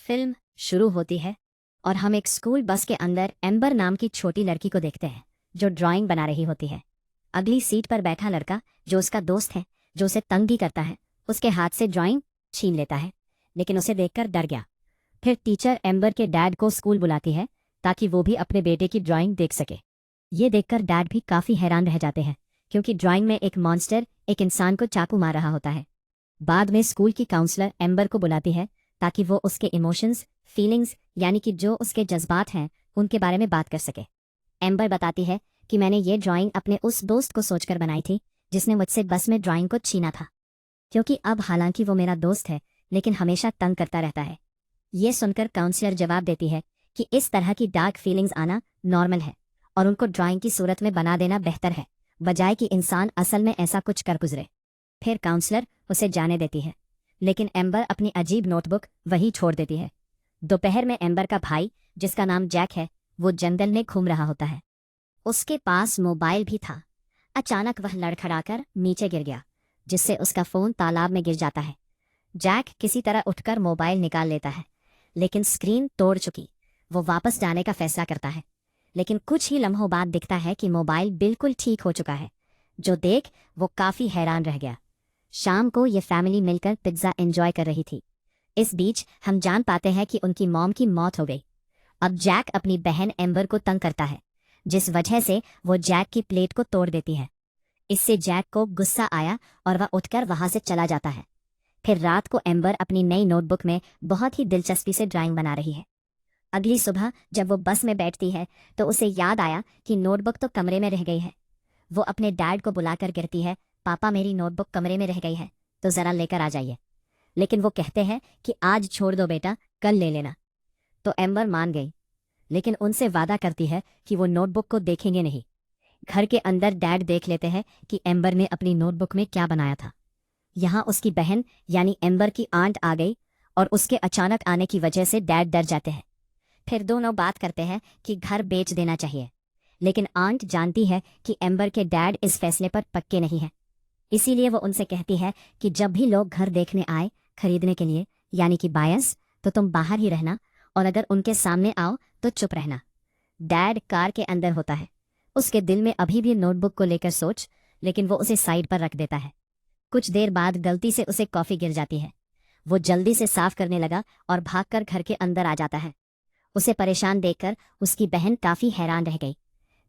Film शुरू होती है और हम एक स्कूल बस के अंदर एम्बर नाम की छोटी लड़की को देखते हैं जो ड्राइंग बना रही होती है। अगली सीट पर बैठा लड़का जो उसका दोस्त है, जो उसे तंग भी करता है, उसके हाथ से ड्राइंग छीन लेता है, लेकिन उसे देखकर डर गया। फिर टीचर एम्बर के डैड को स्कूल बुलाती है ताकि वो भी अपने बेटे की ड्राइंग देख सके। ये देखकर डैड भी काफ़ी हैरान रह जाते हैं क्योंकि ड्राइंग में एक मॉन्स्टर एक इंसान को चाकू मार रहा होता है। बाद में स्कूल की काउंसलर एम्बर को बुलाती है ताकि वो उसके इमोशंस, फीलिंग्स यानी कि जो उसके जज्बात हैं उनके बारे में बात कर सके। एम्बर बताती है कि मैंने ये ड्राइंग अपने उस दोस्त को सोचकर बनाई थी जिसने मुझसे बस में ड्राइंग को छीना था, क्योंकि अब हालांकि वो मेरा दोस्त है लेकिन हमेशा तंग करता रहता है। ये सुनकर काउंसलर जवाब देती है कि इस तरह की डार्क फीलिंग्स आना नॉर्मल है और उनको ड्राइंग की सूरत में बना देना बेहतर है, बजाय कि इंसान असल में ऐसा कुछ कर गुजरे। फिर काउंसलर उसे जाने देती है, लेकिन एम्बर अपनी अजीब नोटबुक वहीं छोड़ देती है। दोपहर में एम्बर का भाई, जिसका नाम जैक है, वो जंगल में घूम रहा होता है। उसके पास मोबाइल भी था। अचानक वह लड़खड़ाकर नीचे गिर गया, जिससे उसका फ़ोन तालाब में गिर जाता है। जैक किसी तरह उठकर मोबाइल निकाल लेता है, लेकिन स्क्रीन तोड़ चुकी। वो वापस जाने का फैसला करता है, लेकिन कुछ ही लम्हों बाद दिखता है कि मोबाइल बिल्कुल ठीक हो चुका है, जो देख वो काफ़ी हैरान रह गया। शाम को ये फैमिली मिलकर पिज्ज़ा एंजॉय कर रही थी। इस बीच हम जान पाते हैं कि उनकी मॉम की मौत हो गई। अब जैक अपनी बहन एम्बर को तंग करता है, जिस वजह से वो जैक की प्लेट को तोड़ देती है। इससे जैक को गुस्सा आया और वह उठकर वहां से चला जाता है। फिर रात को एम्बर अपनी नई नोटबुक में बहुत ही दिलचस्पी से ड्राइंग बना रही है। अगली सुबह जब वो बस में बैठती है तो उसे याद आया कि नोटबुक तो कमरे में रह गई है। वो अपने डैड को बुलाकर गिरती है, पापा मेरी नोटबुक कमरे में रह गई है, तो ज़रा लेकर आ जाइए। लेकिन वो कहते हैं कि आज छोड़ दो बेटा, कल ले लेना। तो एम्बर मान गई, लेकिन उनसे वादा करती है कि वो नोटबुक को देखेंगे नहीं। घर के अंदर डैड देख लेते हैं कि एम्बर ने अपनी नोटबुक में क्या बनाया था। यहाँ उसकी बहन यानी एम्बर की आंट आ गई और उसके अचानक आने की वजह से डैड डर जाते हैं। फिर दोनों बात करते हैं कि घर बेच देना चाहिए, लेकिन आंट जानती है कि एम्बर के डैड इस फैसले पर पक्के नहीं हैं। इसीलिए वो उनसे कहती है कि जब भी लोग घर देखने आए खरीदने के लिए, यानी कि बायर्स, तो तुम बाहर ही रहना और अगर उनके सामने आओ तो चुप रहना। डैड कार के अंदर होता है। उसके दिल में अभी भी नोटबुक को लेकर सोच, लेकिन वो उसे साइड पर रख देता है। कुछ देर बाद गलती से उसे कॉफ़ी गिर जाती है। वो जल्दी से साफ करने लगा और भागकर घर के अंदर आ जाता है। उसे परेशान देखकर उसकी बहन काफ़ी हैरान रह गई।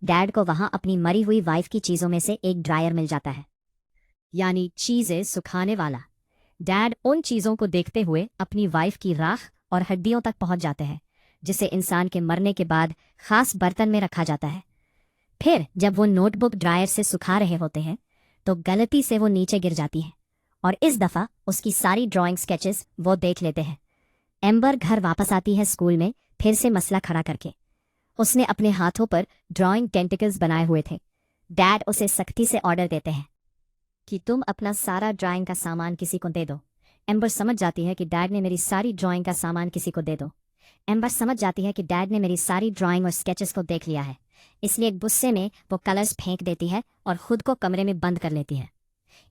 डैड को वहाँ अपनी मरी हुई वाइफ की चीज़ों में से एक ड्रायर मिल जाता है, यानी चीज़ें सुखाने वाला। डैड उन चीज़ों को देखते हुए अपनी वाइफ की राख और हड्डियों तक पहुंच जाते हैं, जिसे इंसान के मरने के बाद खास बर्तन में रखा जाता है। फिर जब वो नोटबुक ड्रायर से सुखा रहे होते हैं तो गलती से वो नीचे गिर जाती है और इस दफ़ा उसकी सारी ड्राइंग स्केचेस वो देख लेते हैं। एम्बर घर वापस आती है स्कूल में फिर से मसला खड़ा करके। उसने अपने हाथों पर ड्राइंग टेंटिकल्स बनाए हुए थे। डैड उसे सख्ती से ऑर्डर देते हैं कि तुम अपना सारा ड्राइंग का सामान किसी को दे दो। एम्बर समझ जाती है कि डैड ने मेरी सारी ड्राइंग का सामान किसी को दे दो। एम्बर समझ जाती है कि डैड ने मेरी सारी ड्राइंग और स्केचेस को देख लिया है, इसलिए गुस्से में वो कलर्स फेंक देती है और खुद को कमरे में बंद कर लेती है।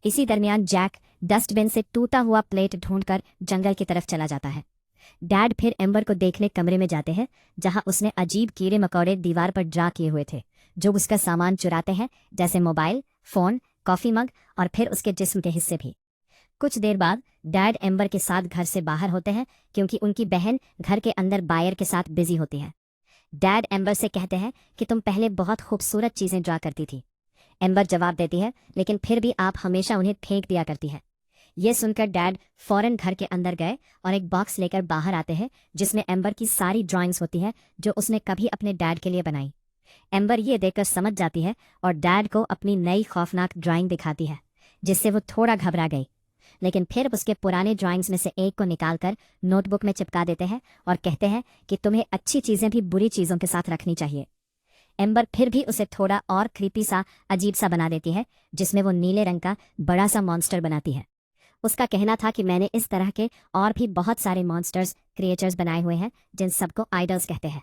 इसी दरमियान जैक डस्टबिन से टूटा हुआ प्लेट ढूंढकर जंगल की तरफ चला जाता है। डैड फिर एम्बर को देखने कमरे में जाते हैं, जहां उसने अजीब कीड़े मकोड़े दीवार पर ड्रा किए हुए थे, जो उसका सामान चुराते हैं, जैसे मोबाइल, फ़ोन, कॉफ़ी मग और फिर उसके जिस्म के हिस्से भी। कुछ देर बाद डैड एम्बर के साथ घर से बाहर होते हैं क्योंकि उनकी बहन घर के अंदर बायर के साथ बिजी होती है। डैड एम्बर से कहते हैं कि तुम पहले बहुत खूबसूरत चीज़ें ड्रा करती थी। एम्बर जवाब देती है, लेकिन फिर भी आप हमेशा उन्हें फेंक दिया करती है। ये सुनकर डैड फौरन घर के अंदर गए और एक बॉक्स लेकर बाहर आते हैं जिसमें एम्बर की सारी ड्राइंग्स होती है जो उसने कभी अपने डैड के लिए बनाई। एम्बर ये देखकर समझ जाती है और डैड को अपनी नई खौफनाक ड्राइंग दिखाती है, जिससे वो थोड़ा घबरा गई। लेकिन फिर उसके पुराने ड्राइंग्स में से एक को निकालकर नोटबुक में चिपका देते हैं और कहते हैं कि तुम्हें अच्छी चीज़ें भी बुरी चीज़ों के साथ रखनी चाहिए। एम्बर फिर भी उसे थोड़ा और क्रीपी सा, अजीब सा बना देती है, जिसमें वो नीले रंग का बड़ा सा मॉन्स्टर बनाती है। उसका कहना था कि मैंने इस तरह के और भी बहुत सारे मॉन्स्टर्स, क्रिएचर्स बनाए हुए हैं जिन सबको आइडल्स कहते हैं।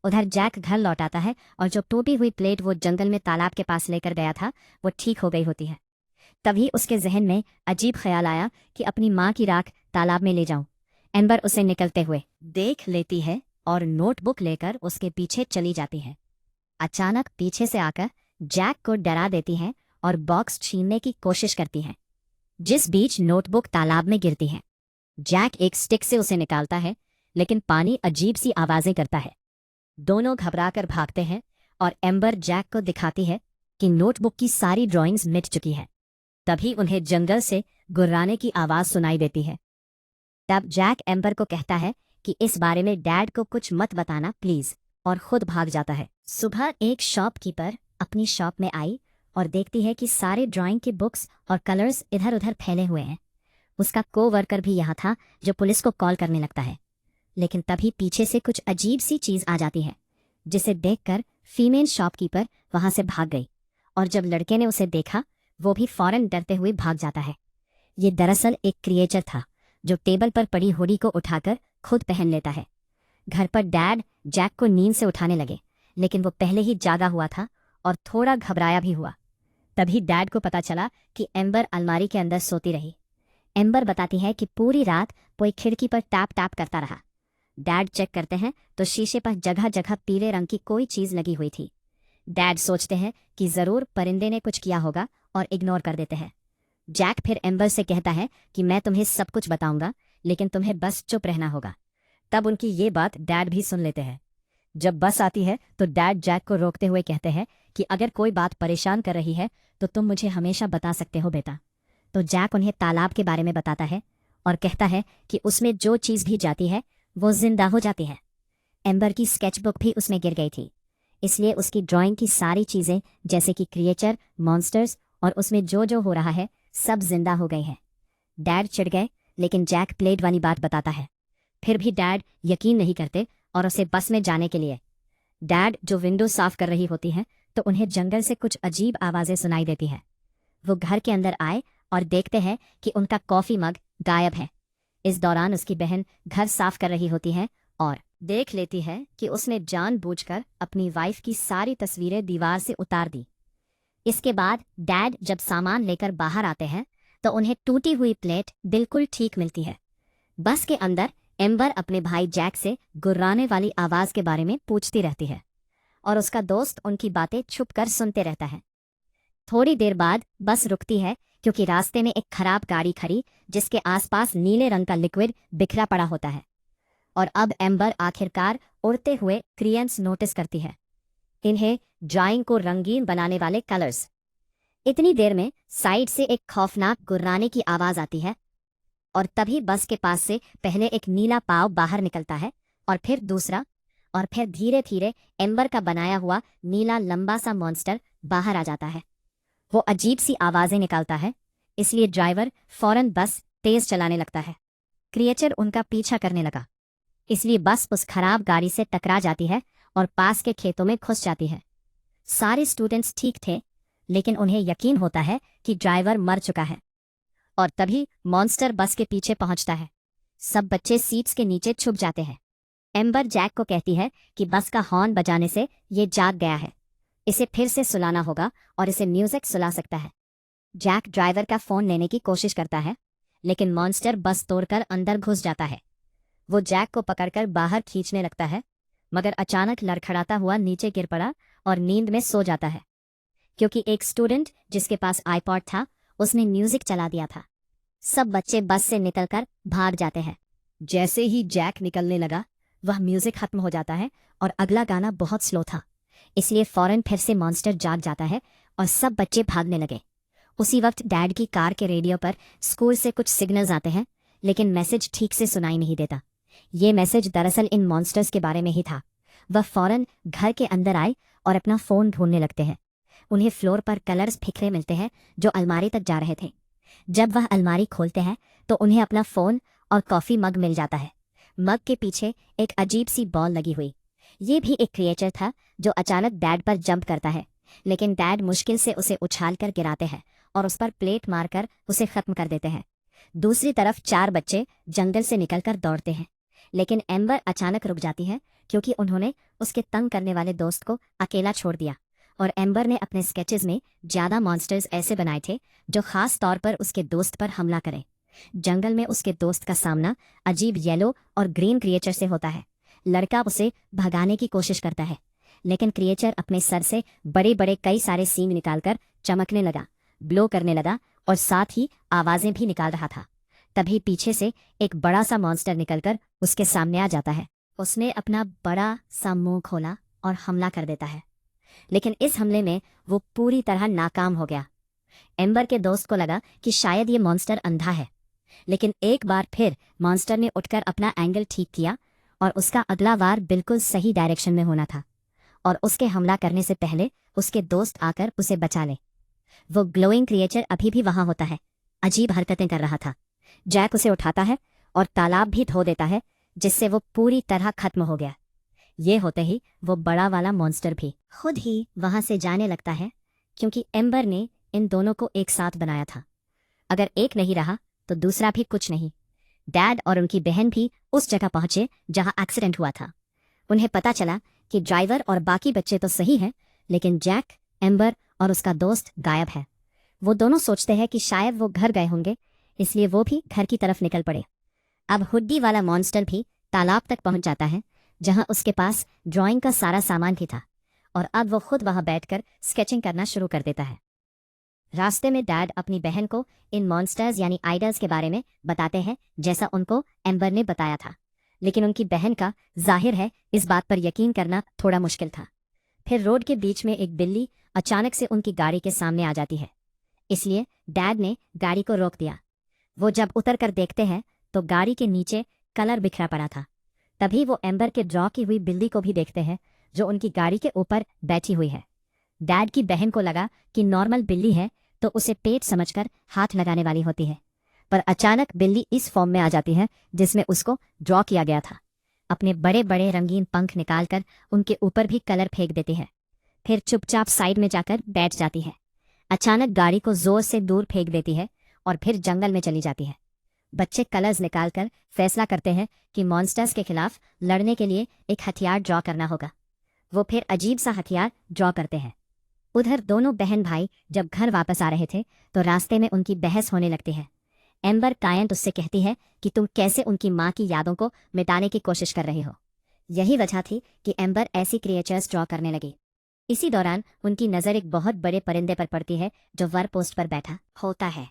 उधर जैक घर लौट आता है और जो टूटी हुई प्लेट वो जंगल में तालाब के पास लेकर गया था वो ठीक हो गई होती है। तभी उसके जहन में अजीब ख्याल आया कि अपनी माँ की राख तालाब में ले जाऊं। एम्बर उसे निकलते हुए देख लेती है और नोटबुक लेकर उसके पीछे चली जाती है। अचानक पीछे से आकर जैक को डरा देती है और बॉक्स छीनने की कोशिश करती है, जिस बीच नोटबुक तालाब में गिरती है। जैक एक स्टिक से उसे निकालता है, लेकिन पानी अजीब सी आवाजें करता है। दोनों घबराकर भागते हैं और एम्बर जैक को दिखाती है कि नोटबुक की सारी ड्राइंग्स मिट चुकी है। तभी उन्हें जंगल से गुर्राने की आवाज सुनाई देती है। तब जैक एम्बर को कहता है कि इस बारे में डैड को कुछ मत बताना प्लीज, और खुद भाग जाता है। सुबह एक शॉपकीपर अपनी शॉप में आई और देखती है कि सारे ड्राइंग के बुक्स और कलर्स इधर उधर फैले हुए हैं। उसका कोवर्कर भी यहाँ था, जो पुलिस को कॉल करने लगता है। लेकिन तभी पीछे से कुछ अजीब सी चीज आ जाती है, जिसे देखकर फीमेल शॉपकीपर वहां से भाग गई, और जब लड़के ने उसे देखा वो भी फौरन डरते हुए भाग जाता है। ये दरअसल एक क्रिएचर था, जो टेबल पर पड़ी हुडी को उठाकर खुद पहन लेता है। घर पर डैड जैक को नींद से उठाने लगे, लेकिन वो पहले ही जागा हुआ था और थोड़ा घबराया भी हुआ। तभी डैड को पता चला कि एम्बर अलमारी के अंदर सोती रही। एम्बर बताती है कि पूरी रात कोई खिड़की पर टैप टैप करता रहा। डैड चेक करते हैं तो शीशे पर जगह जगह पीले रंग की कोई चीज लगी हुई थी। डैड सोचते हैं कि जरूर परिंदे ने कुछ किया होगा और इग्नोर कर देते हैं। जैक फिर एम्बर से कहता है कि मैं तुम्हें सब कुछ बताऊंगा, लेकिन तुम्हें बस चुप रहना होगा। तब उनकी ये बात डैड भी सुन लेते हैं। जब बस आती है तो डैड जैक को रोकते हुए कहते हैं कि अगर कोई बात परेशान कर रही है तो तुम मुझे हमेशा बता सकते हो बेटा। तो जैक उन्हें तालाब के बारे में बताता है और कहता है कि उसमें जो चीज़ भी जाती है वो जिंदा हो जाती है। एम्बर की स्केचबुक भी उसमें गिर गई थी, इसलिए उसकी ड्राइंग की सारी चीज़ें जैसे कि क्रिएचर, मॉन्स्टर्स और उसमें जो जो हो रहा है सब जिंदा हो गई है। डैड चिढ़ गए, लेकिन जैक प्लेट वाली बात बताता है। फिर भी डैड यकीन नहीं करते और उसे बस में जाने के लिए। डैड जो विंडो साफ कर रही होती हैं तो उन्हें जंगल से कुछ अजीब आवाज़ें सुनाई देती हैं। वो घर के अंदर आए और देखते हैं कि उनका कॉफ़ी मग गायब है। इस दौरान उसकी बहन घर साफ कर रही होती है और देख लेती है कि उसने जानबूझकर अपनी वाइफ की सारी तस्वीरें दीवार से उतार दी। इसके बाद डैड जब सामान लेकर बाहर आते हैं तो उन्हें टूटी हुई प्लेट बिल्कुल ठीक मिलती है। बस के अंदर एम्बर अपने भाई जैक से गुर्राने वाली आवाज़ के बारे में पूछती रहती है और उसका दोस्त उनकी बातें छुपकर सुनते रहता है। थोड़ी देर बाद बस रुकती है क्योंकि रास्ते में एक खराब गाड़ी खड़ी, जिसके आसपास नीले रंग का लिक्विड बिखरा पड़ा होता है। और अब एम्बर आखिरकार उड़ते हुए क्रिएंस नोटिस करती है, इन्हें ड्राइंग को रंगीन बनाने वाले कलर्स। इतनी देर में साइड से एक खौफनाक गुर्राने की आवाज़ आती है और तभी बस के पास से पहले एक नीला पाव बाहर निकलता है और फिर दूसरा, और फिर धीरे धीरे एम्बर का बनाया हुआ नीला लंबा सा मॉन्स्टर बाहर आ जाता है। वो अजीब सी आवाज़ें निकालता है, इसलिए ड्राइवर फौरन बस तेज चलाने लगता है। क्रिएचर उनका पीछा करने लगा, इसलिए बस उस खराब गाड़ी से टकरा जाती है और पास के खेतों में घुस जाती है। सारे स्टूडेंट्स ठीक थे, लेकिन उन्हें यकीन होता है कि ड्राइवर मर चुका है। और तभी मॉन्स्टर बस के पीछे पहुंचता है। सब बच्चे सीट्स के नीचे छुप जाते हैं। एम्बर जैक को कहती है कि बस का हॉर्न बजाने से ये जाग गया है, इसे फिर से सुलाना होगा और इसे म्यूजिक सुला सकता है। जैक ड्राइवर का फोन लेने की कोशिश करता है, लेकिन मॉन्स्टर बस तोड़कर अंदर घुस जाता है। वो जैक को पकड़कर बाहर खींचने लगता है, मगर अचानक लड़खड़ाता हुआ नीचे गिर पड़ा और नींद में सो जाता है, क्योंकि एक स्टूडेंट जिसके पास आईपॉड था उसने म्यूजिक चला दिया था। सब बच्चे बस से निकलकर भाग जाते हैं। जैसे ही जैक निकलने लगा वह म्यूजिक खत्म हो जाता है और अगला गाना बहुत स्लो था, इसलिए फौरन फिर से मॉन्स्टर जाग जाता है और सब बच्चे भागने लगे। उसी वक्त डैड की कार के रेडियो पर स्कूल से कुछ सिग्नल्स आते हैं, लेकिन मैसेज ठीक से सुनाई नहीं देता। ये मैसेज दरअसल इन मॉन्स्टर्स के बारे में ही था। वह फौरन घर के अंदर आए और अपना फ़ोन ढूंढने लगते हैं। उन्हें फ्लोर पर कलर्स बिखरे मिलते हैं जो अलमारी तक जा रहे थे। जब वह अलमारी खोलते हैं तो उन्हें अपना फ़ोन और कॉफ़ी मग मिल जाता है। मग के पीछे एक अजीब सी बॉल लगी हुई। ये भी एक क्रिएचर था जो अचानक डैड पर जंप करता है, लेकिन डैड मुश्किल से उसे उछाल कर गिराते हैं और उस पर प्लेट मारकर उसे ख़त्म कर देते हैं। दूसरी तरफ 4 बच्चे जंगल से निकलकर दौड़ते हैं, लेकिन एम्बर अचानक रुक जाती है क्योंकि उन्होंने उसके तंग करने वाले दोस्त को अकेला छोड़ दिया। और एम्बर ने अपने स्केचेस में ज़्यादा मॉन्स्टर्स ऐसे बनाए थे जो ख़ास तौर पर उसके दोस्त पर हमला करें। जंगल में उसके दोस्त का सामना अजीब येलो और ग्रीन क्रिएचर से होता है। लड़का उसे भगाने की कोशिश करता है, लेकिन क्रिएचर अपने सर से बड़े बड़े कई सारे सींग निकालकर चमकने लगा, ब्लो करने लगा और साथ ही आवाजें भी निकाल रहा था। तभी पीछे से एक बड़ा सा मॉन्स्टर निकलकर उसके सामने आ जाता है। उसने अपना बड़ा सा मुंह खोला और हमला कर देता है, लेकिन इस हमले में वो पूरी तरह नाकाम हो गया। एम्बर के दोस्त को लगा कि शायद ये मॉन्स्टर अंधा है, लेकिन एक बार फिर मॉन्स्टर ने उठकर अपना एंगल ठीक किया और उसका अगला वार बिल्कुल सही डायरेक्शन में होना था और उसके हमला करने से पहले उसके दोस्त आकर उसे बचा ले। वो ग्लोइंग क्रिएचर अभी भी वहां होता है, अजीब हरकतें कर रहा था। जैक उसे उठाता है और तालाब भी धो देता है, जिससे वो पूरी तरह खत्म हो गया। ये होते ही वो बड़ा वाला मॉन्स्टर भी खुद ही वहां से जाने लगता है, क्योंकि एम्बर ने इन दोनों को एक साथ बनाया था। अगर एक नहीं रहा तो दूसरा भी कुछ नहीं। डैड और उनकी बहन भी उस जगह पहुंचे जहां एक्सीडेंट हुआ था। उन्हें पता चला कि ड्राइवर और बाकी बच्चे तो सही हैं, लेकिन जैक, एम्बर और उसका दोस्त गायब है। वो दोनों सोचते हैं कि शायद वो घर गए होंगे, इसलिए वो भी घर की तरफ निकल पड़े। अब हुड्डी वाला मॉन्स्टर भी तालाब तक पहुंच जाता है, जहां उसके पास ड्राइंग का सारा सामान भी था, और अब वो खुद वहां बैठकर स्केचिंग करना शुरू कर देता है। रास्ते में डैड अपनी बहन को इन मॉन्स्टर्स यानी आइडल्स के बारे में बताते हैं, जैसा उनको एम्बर ने बताया था, लेकिन उनकी बहन का जाहिर है इस बात पर यकीन करना थोड़ा मुश्किल था। फिर रोड के बीच में एक बिल्ली अचानक से उनकी गाड़ी के सामने आ जाती है, इसलिए डैड ने गाड़ी को रोक दिया। वो जब उतर कर देखते हैं तो गाड़ी के नीचे कलर बिखरा पड़ा था। तभी वो एम्बर के ड्रॉ की हुई बिल्ली को भी देखते हैं, जो उनकी गाड़ी के ऊपर बैठी हुई है। डैड की बहन को लगा कि नॉर्मल बिल्ली है तो उसे पेट समझकर हाथ लगाने वाली होती है, पर अचानक बिल्ली इस फॉर्म में आ जाती है जिसमें उसको ड्रॉ किया गया था। अपने बड़े बड़े रंगीन पंख निकालकर उनके ऊपर भी कलर फेंक देती है, फिर चुपचाप साइड में जाकर बैठ जाती है। अचानक गाड़ी को जोर से दूर फेंक देती है और फिर जंगल में चली जाती है। बच्चे कलर्स निकालकर फैसला करते हैं कि मॉन्स्टर्स के खिलाफ लड़ने के लिए एक हथियार ड्रॉ करना होगा। वो फिर अजीब सा हथियार ड्रॉ करते हैं। उधर दोनों बहन भाई जब घर वापस आ रहे थे तो रास्ते में उनकी बहस होने लगती है। एम्बर कायंट उससे कहती है कि तुम कैसे उनकी माँ की यादों को मिटाने की कोशिश कर रहे हो। यही वजह थी कि एम्बर ऐसी क्रिएचर्स ड्रॉ करने लगी। इसी दौरान उनकी नज़र एक बहुत बड़े परिंदे पर पड़ती है जो वर पोस्ट पर बैठा होता है।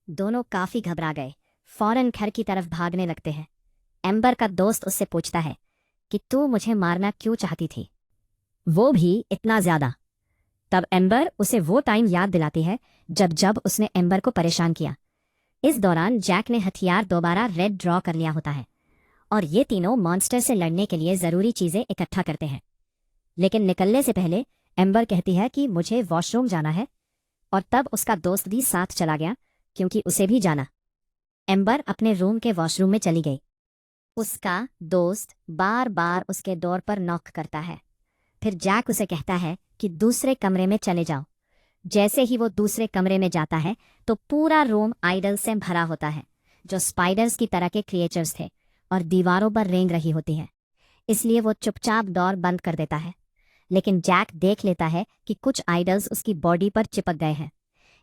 दोनों काफी घबरा गए, फौरन घर की तरफ भागने लगते हैं। एम्बर का दोस्त उससे पूछता है कि तू मुझे मारना क्यों चाहती थी, वो भी इतना ज्यादा। तब एम्बर उसे वो टाइम याद दिलाती है जब जब उसने एम्बर को परेशान किया। इस दौरान जैक ने हथियार दोबारा रेड ड्रॉ कर लिया होता है और ये तीनों मॉन्स्टर से लड़ने के लिए जरूरी चीजें इकट्ठा करते हैं। लेकिन निकलने से पहले एम्बर कहती है कि मुझे वॉशरूम जाना है, और तब उसका दोस्त भी साथ चला गया क्योंकि उसे भी जाना। एम्बर अपने रूम के वॉशरूम में चली गई। उसका दोस्त बार बार उसके डोर पर नॉक करता है। फिर जैक उसे कहता है कि दूसरे कमरे में चले जाओ। जैसे ही वो दूसरे कमरे में जाता है तो पूरा रूम आइडल से भरा होता है, जो स्पाइडर्स की तरह के क्रिएचर्स थे और दीवारों पर रेंग रही होती है। इसलिए वो चुपचाप डोर बंद कर देता है, लेकिन जैक देख लेता है कि कुछ आइडल्स उसकी बॉडी पर चिपक गए हैं।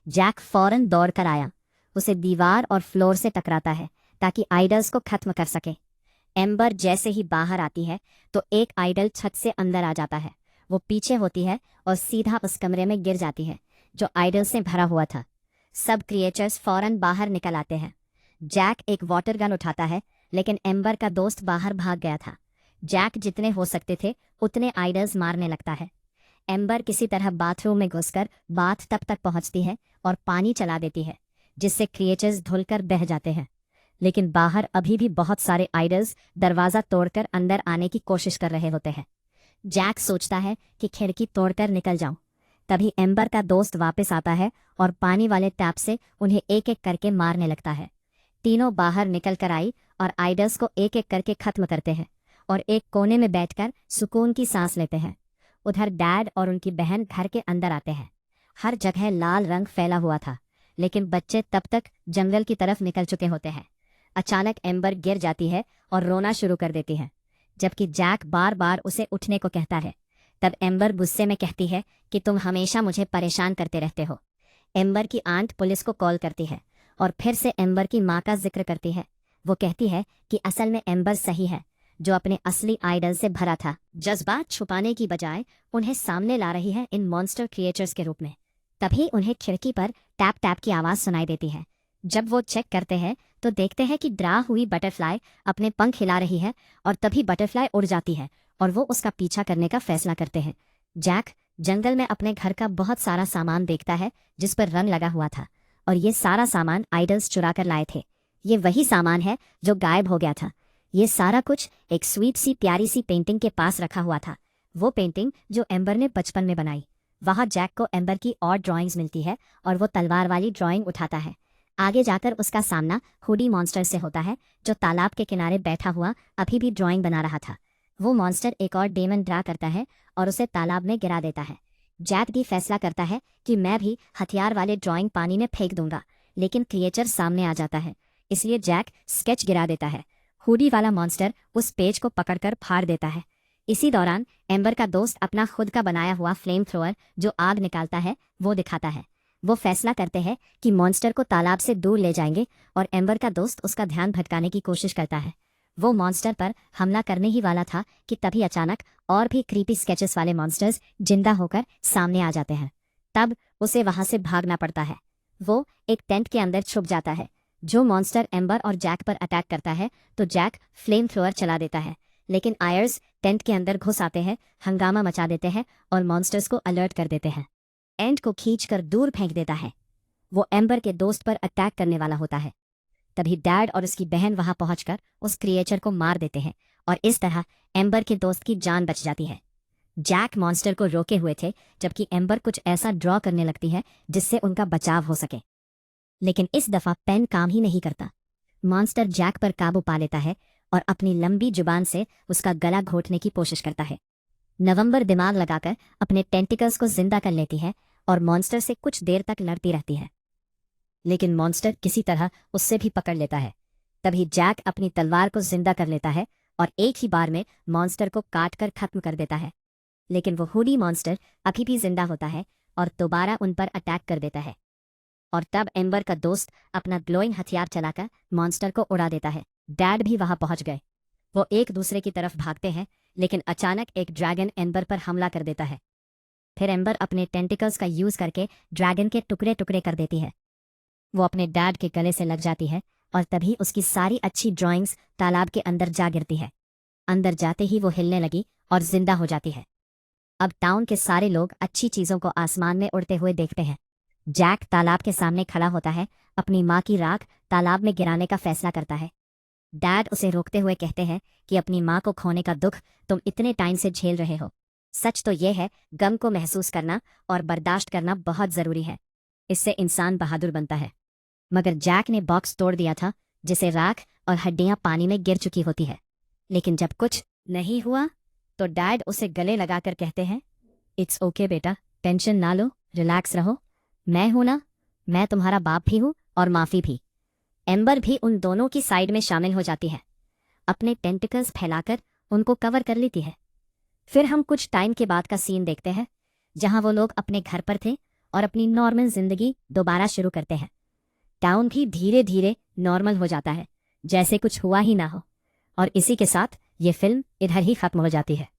जैक फौरन दौड़ कर आया, उसे दीवार और फ्लोर से टकराता है ताकि आइडल्स को खत्म कर सके। एम्बर जैसे ही बाहर आती है तो एक आइडल छत से अंदर आ जाता है। वो पीछे होती है और सीधा उस कमरे में गिर जाती है जो आइडल से भरा हुआ था। सब क्रिएचर्स फौरन बाहर निकल आते हैं। जैक एक वाटर गन उठाता है, लेकिन एम्बर का दोस्त बाहर भाग गया था। जैक जितने हो सकते थे उतने आइडल्स मारने लगता है। एम्बर किसी तरह बाथरूम में घुसकर बाथ टब तक पहुंचती है और पानी चला देती है, जिससे क्रिएचर्स धुलकर बह जाते हैं। लेकिन बाहर अभी भी बहुत सारे आइडल्स दरवाजा तोड़कर अंदर आने की कोशिश कर रहे होते हैं। जैक सोचता है कि खिड़की तोड़कर निकल जाऊं। तभी एम्बर का दोस्त वापस आता है और पानी वाले टैप से उन्हें एक एक करके मारने लगता है। तीनों बाहर निकल कर आई और आइडल्स को एक एक करके खत्म करते हैं और एक कोने में बैठकर सुकून की सांस लेते हैं। उधर डैड और उनकी बहन घर के अंदर आते हैं। हर जगह लाल रंग फैला हुआ था, लेकिन बच्चे तब तक जंगल की तरफ निकल चुके होते हैं। अचानक एम्बर गिर जाती है और रोना शुरू कर देती है, जबकि जैक बार बार उसे उठने को कहता है। तब एम्बर गुस्से में कहती है कि तुम हमेशा मुझे परेशान करते रहते हो। एम्बर की आंट पुलिस को कॉल करती है और फिर से एम्बर की माँ का जिक्र करती है। वो कहती है कि असल में एम्बर सही है, जो अपने असली आइडल से भरा था। जज्बात छुपाने की बजाय उन्हें सामने ला रही है इन मॉन्स्टर क्रिएचर्स के रूप में। तभी उन्हें खिड़की पर टैप टैप की आवाज़ सुनाई देती है। जब वो चेक करते हैं तो देखते हैं कि ड्रा हुई बटरफ्लाई अपने पंख हिला रही है, और तभी बटरफ्लाई उड़ जाती है और वो उसका पीछा करने का फैसला करते हैं। जैक जंगल में अपने घर का बहुत सारा सामान देखता है जिस पर रंग लगा हुआ था, और ये सारा सामान आइडल्स चुरा कर लाए थे। ये वही सामान है जो गायब हो गया था। ये सारा कुछ एक स्वीट सी प्यारी सी पेंटिंग के पास रखा हुआ था, वो पेंटिंग जो एम्बर ने बचपन में बनाई। वहाँ जैक को एम्बर की और ड्राइंग्स मिलती है और वो तलवार वाली ड्राइंग उठाता है। आगे जाकर उसका सामना हुडी मॉन्स्टर से होता है, जो तालाब के किनारे बैठा हुआ अभी भी ड्राइंग बना रहा था। वो मॉन्स्टर एक और डेमन ड्रा करता है और उसे तालाब में गिरा देता है। जैक भी फैसला करता है कि मैं भी हथियार वाले ड्राइंग पानी में फेंक दूंगा, लेकिन क्रिएचर सामने आ जाता है, इसलिए जैक स्केच गिरा देता है। हुडी वाला मॉन्स्टर उस पेज को पकड़कर फाड़ देता है। इसी दौरान एम्बर का दोस्त अपना खुद का बनाया हुआ फ्लेम थ्रोअर, जो आग निकालता है, वो दिखाता है। वो फैसला करते हैं कि मॉन्स्टर को तालाब से दूर ले जाएंगे, और एम्बर का दोस्त उसका ध्यान भटकाने की कोशिश करता है। वो मॉन्स्टर पर हमला करने ही वाला था कि तभी अचानक और भी क्रीपी स्केचेस वाले मॉन्स्टर्स जिंदा होकर सामने आ जाते हैं। तब उसे वहां से भागना पड़ता है। वो एक टेंट के अंदर छुप जाता है। जो मॉन्स्टर एम्बर और जैक पर अटैक करता है तो जैक फ्लेम थ्रोअर चला देता है, लेकिन आयर्स टेंट के अंदर घुस आते हैं, हंगामा मचा देते हैं और मॉन्स्टर्स को अलर्ट कर देते हैं। एंड को खींचकर दूर फेंक देता है। वो एम्बर के दोस्त पर अटैक करने वाला होता है। तभी डैड और उसकी बहन वहां पहुंचकर उस क्रिएचर को मार देते हैं, और इस तरह एम्बर के दोस्त की जान बच जाती है। जैक मॉन्स्टर को रोके हुए थे, जबकि एम्बर कुछ ऐसा ड्रॉ करने लगती है जिससे उनका बचाव हो सके। लेकिन इस दफा पेन काम ही नहीं करता। मॉन्स्टर जैक पर काबू पा लेता है और अपनी लंबी जुबान से उसका गला घोटने की कोशिश करता है। नवंबर दिमाग लगाकर अपने टेंटिकल्स को जिंदा कर लेती है और मॉन्स्टर से कुछ देर तक लड़ती रहती है, लेकिन मॉन्स्टर किसी तरह उससे भी पकड़ लेता है। तभी जैक अपनी तलवार को जिंदा कर लेता है और एक ही बार में मॉन्स्टर को काट कर खत्म कर देता है। लेकिन वो हुडी मॉन्स्टर अभी भी जिंदा होता है और दोबारा उन पर अटैक कर देता है। और तब एम्बर का दोस्त अपना ग्लोइंग हथियार चलाकर मॉन्स्टर को उड़ा देता है। डैड भी वहां पहुंच गए। वो एक दूसरे की तरफ भागते हैं, लेकिन अचानक एक ड्रैगन एम्बर पर हमला कर देता है। फिर एम्बर अपने टेंटिकल्स का यूज करके ड्रैगन के टुकड़े टुकड़े कर देती है। वो अपने डैड के गले से लग जाती है और तभी उसकी सारी अच्छी ड्राइंग्स तालाब के अंदर जा गिरती है। अंदर जाते ही वो हिलने लगी और जिंदा हो जाती है। अब टाउन के सारे लोग अच्छी चीजों को आसमान में उड़ते हुए देखते हैं। जैक तालाब के सामने खड़ा होता है, अपनी माँ की राख तालाब में गिराने का फैसला करता है। डैड उसे रोकते हुए कहते हैं कि अपनी माँ को खोने का दुख तुम इतने टाइम से झेल रहे हो। सच तो यह है, गम को महसूस करना और बर्दाश्त करना बहुत जरूरी है। इससे इंसान बहादुर बनता है। मगर जैक ने बॉक्स तोड़ दिया था, जिसे राख और हड्डियां पानी में गिर चुकी होती है। लेकिन जब कुछ नहीं हुआ तो डैड उसे गले लगाकर कहते हैं, इट्स ओके बेटा, टेंशन ना लो, रिलैक्स रहो। मैं हूं ना, मैं तुम्हारा बाप भी हूं और माफी भी। एम्बर भी उन दोनों की साइड में शामिल हो जाती है, अपने टेंटिकल्स फैलाकर उनको कवर कर लेती है। फिर हम कुछ टाइम के बाद का सीन देखते हैं, जहां वो लोग अपने घर पर थे और अपनी नॉर्मल जिंदगी दोबारा शुरू करते हैं। टाउन भी धीरे धीरे नॉर्मल हो जाता है, जैसे कुछ हुआ ही ना हो। और इसी के साथ ये फिल्म इधर ही खत्म हो जाती है।